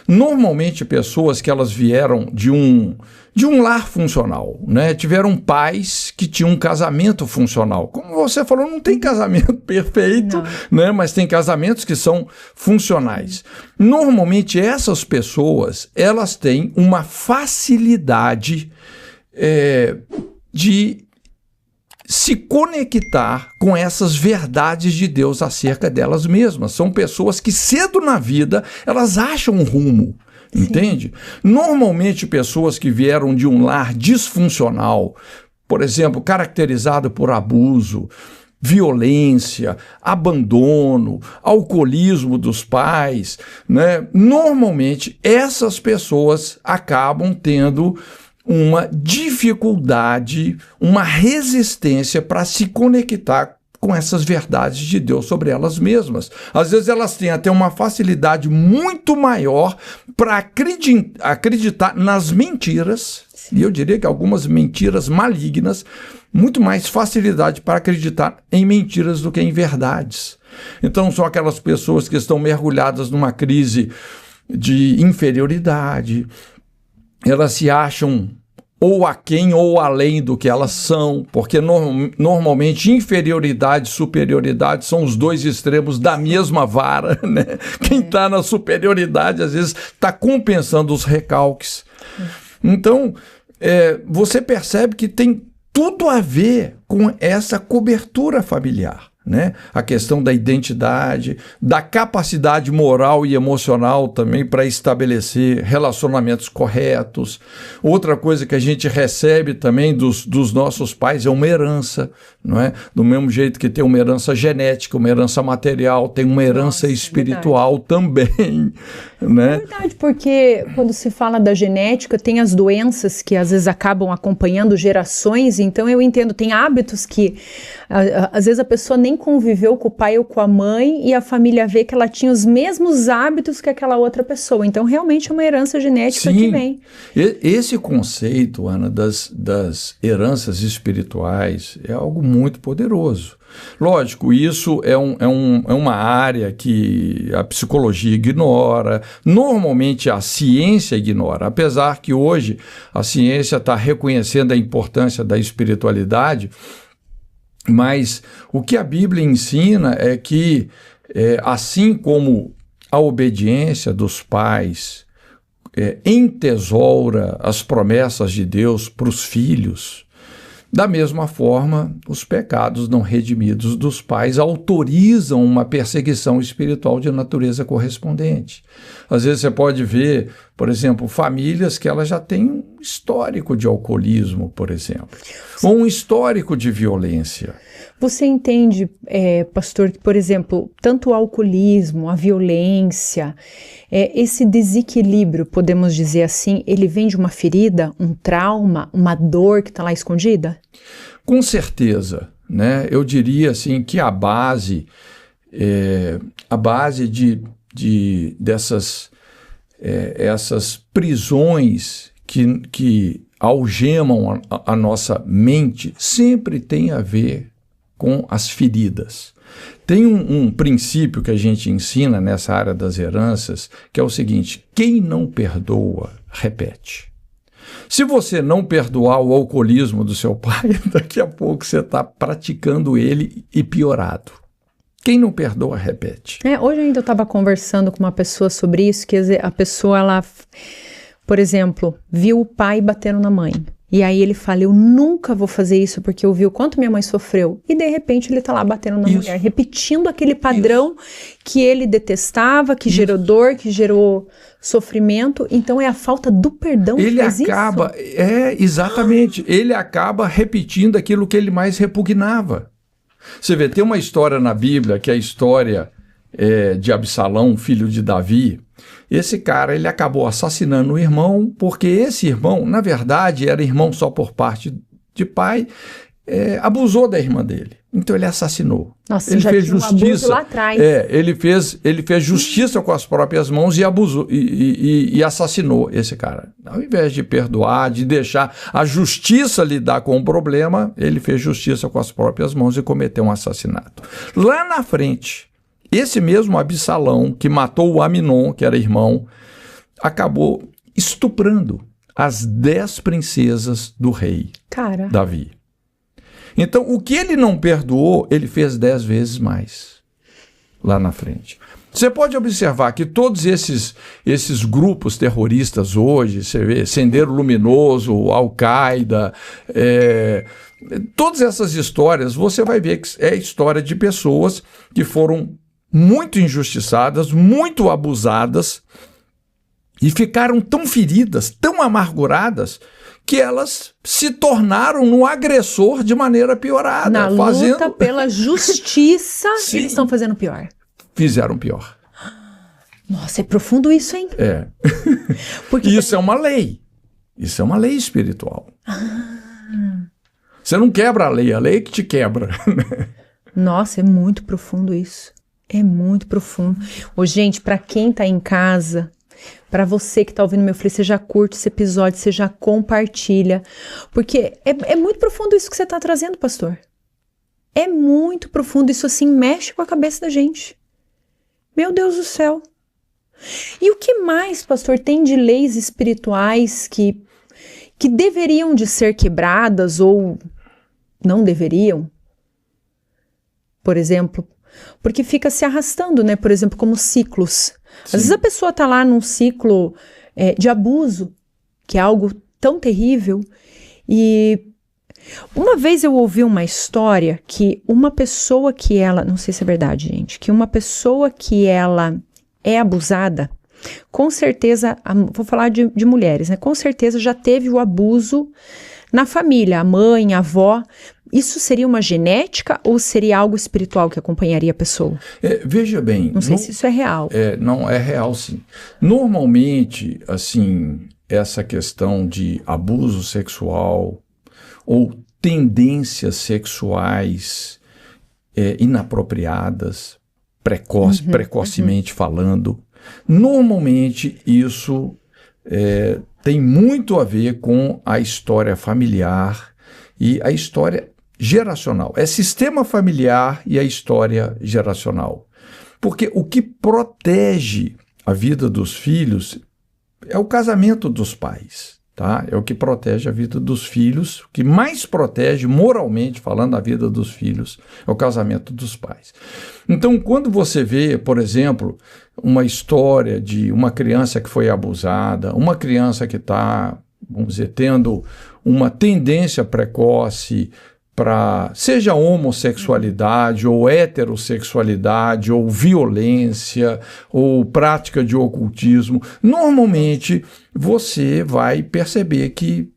Normalmente pessoas que elas vieram de um lar funcional, né? Tiveram pais que tinham um casamento funcional. Como você falou, não tem casamento perfeito, né? Mas tem casamentos que são funcionais. Normalmente essas pessoas, elas têm uma facilidade de se conectar com essas verdades de Deus acerca delas mesmas. São pessoas que cedo na vida, elas acham um rumo. Entende? Normalmente pessoas que vieram de um lar disfuncional, por exemplo, caracterizado por abuso, violência, abandono, alcoolismo dos pais, né? Normalmente essas pessoas acabam tendo uma dificuldade, uma resistência para se conectar com essas verdades de Deus sobre elas mesmas. Às vezes elas têm até uma facilidade muito maior para acreditar nas mentiras, e eu diria que algumas mentiras malignas, muito mais facilidade para acreditar em mentiras do que em verdades. Então são aquelas pessoas que estão mergulhadas numa crise de inferioridade, elas se acham ou aquém ou além do que elas são, porque normalmente inferioridade e superioridade são os dois extremos da mesma vara, né? Quem está na superioridade às vezes está compensando os recalques. Então, você percebe que tem tudo a ver com essa cobertura familiar, né? A questão da identidade, da capacidade moral e emocional também para estabelecer relacionamentos corretos. Outra coisa que a gente recebe também dos nossos pais é uma herança, não é? Do mesmo jeito que tem uma herança genética, uma herança material, tem uma herança espiritual também, né? É verdade, porque quando se fala da genética, tem as doenças que às vezes acabam acompanhando gerações, então eu entendo, tem hábitos que às vezes a pessoa nem conviveu com o pai ou com a mãe e a família vê que ela tinha os mesmos hábitos que aquela outra pessoa. Então, realmente é uma herança genética que vem. Esse conceito, Ana, das heranças espirituais é algo muito poderoso. Lógico, isso é uma área que a psicologia ignora, normalmente a ciência ignora, apesar que hoje a ciência está reconhecendo a importância da espiritualidade. Mas o que a Bíblia ensina é que, assim como a obediência dos pais entesoura as promessas de Deus para os filhos, da mesma forma, os pecados não redimidos dos pais autorizam uma perseguição espiritual de natureza correspondente. Às vezes você pode ver, por exemplo, famílias que elas já têm um histórico de alcoolismo, por exemplo, ou um histórico de violência. Você entende, pastor, que, por exemplo, tanto o alcoolismo, a violência, esse desequilíbrio, podemos dizer assim, ele vem de uma ferida, um trauma, uma dor que está lá escondida? Com certeza, né? Eu diria assim que a base dessas essas prisões que algemam a nossa mente sempre tem a ver com as feridas. Tem um princípio que a gente ensina nessa área das heranças, que é o seguinte: quem não perdoa, repete. Se você não perdoar o alcoolismo do seu pai, daqui a pouco você está praticando ele e piorado. Quem não perdoa, repete. Hoje ainda eu estava conversando com uma pessoa sobre isso, que a pessoa, ela, por exemplo, viu o pai batendo na mãe. E aí ele fala, eu nunca vou fazer isso porque eu vi o quanto minha mãe sofreu. E de repente ele está lá batendo na mulher, repetindo aquele padrão que ele detestava, que gerou dor, que gerou sofrimento. Então é a falta do perdão que faz isso. Exatamente. Ele acaba repetindo aquilo que ele mais repugnava. Você vê, tem uma história na Bíblia, que é a história de Absalão, filho de Davi. Esse cara, ele acabou assassinando o irmão, porque esse irmão, na verdade, era irmão só por parte de pai, abusou da irmã dele. Então ele assassinou. Nossa, ele já fez tinha justiça. Um abuso lá atrás. Ele fez justiça com as próprias mãos e abusou e assassinou esse cara. Ao invés de perdoar, de deixar a justiça lidar com o problema, ele fez justiça com as próprias mãos e cometeu um assassinato. Lá na frente, esse mesmo Absalão, que matou o Aminon, que era irmão, acabou estuprando as 10 princesas do rei Davi. Então, o que ele não perdoou, ele fez 10 vezes mais lá na frente. Você pode observar que todos esses grupos terroristas hoje, você vê, Sendero Luminoso, Al-Qaeda, todas essas histórias, você vai ver que é história de pessoas que foram muito injustiçadas, muito abusadas e ficaram tão feridas, tão amarguradas, que elas se tornaram um agressor de maneira piorada. Na luta pela justiça, eles estão fazendo pior. Fizeram pior. Nossa, é profundo isso, hein? É. Porque isso é uma lei. Isso é uma lei espiritual. Você não quebra a lei é que te quebra. Nossa, é muito profundo isso. É muito profundo. Ô, gente, para quem tá em casa, para você que tá ouvindo meu filho, você já curte esse episódio, você já compartilha. Porque é muito profundo isso que você tá trazendo, pastor. É muito profundo. Isso, assim, mexe com a cabeça da gente. Meu Deus do céu. E o que mais, pastor, tem de leis espirituais que deveriam de ser quebradas ou não deveriam? Por exemplo, porque fica se arrastando, né? Por exemplo, como ciclos. Às vezes a pessoa tá lá num ciclo de abuso, que é algo tão terrível. E uma vez eu ouvi uma história que uma pessoa que ela... Não sei se é verdade, gente. Que uma pessoa que ela é abusada, com certeza... Vou falar de mulheres, né? Com certeza já teve o abuso na família. A mãe, a avó... Isso seria uma genética ou seria algo espiritual que acompanharia a pessoa? Veja bem... Não sei se isso é real. Não, é real sim. Normalmente, assim, essa questão de abuso sexual ou tendências sexuais inapropriadas, precocemente falando, normalmente isso tem muito a ver com a história familiar e a história geracional. É sistema familiar e a história geracional. Porque o que protege a vida dos filhos é o casamento dos pais, tá? É o que protege a vida dos filhos, o que mais protege, moralmente falando, a vida dos filhos é o casamento dos pais. Então, quando você vê, por exemplo, uma história de uma criança que foi abusada, uma criança que está, vamos dizer, tendo uma tendência precoce para, seja homossexualidade, ou heterossexualidade, ou violência, ou prática de ocultismo, normalmente você vai perceber que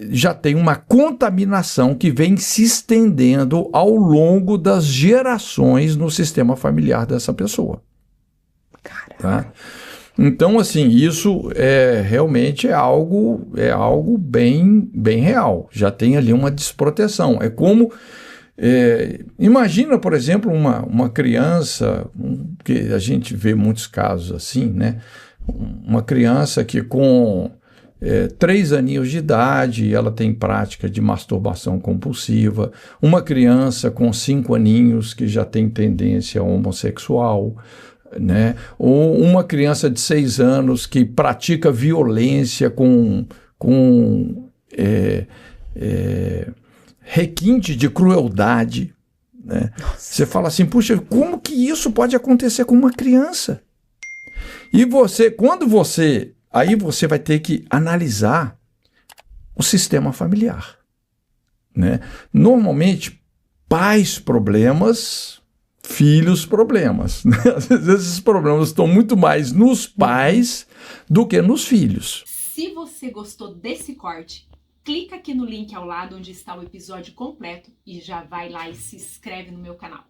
já tem uma contaminação que vem se estendendo ao longo das gerações no sistema familiar dessa pessoa. Tá? Então, assim, isso realmente é algo bem real. Já tem ali uma desproteção. É como... imagina, por exemplo, uma criança, que a gente vê muitos casos assim, né? Uma criança que com 3 aninhos de idade, ela tem prática de masturbação compulsiva. Uma criança com 5 aninhos que já tem tendência homossexual, né? Ou uma criança de 6 anos que pratica violência com requinte de crueldade, né? Você fala assim, puxa, como que isso pode acontecer com uma criança? E aí você vai ter que analisar o sistema familiar, né? Normalmente, pais problemas... filhos problemas. Às vezes esses problemas estão muito mais nos pais do que nos filhos. Se você gostou desse corte, clica aqui no link ao lado onde está o episódio completo e já vai lá e se inscreve no meu canal.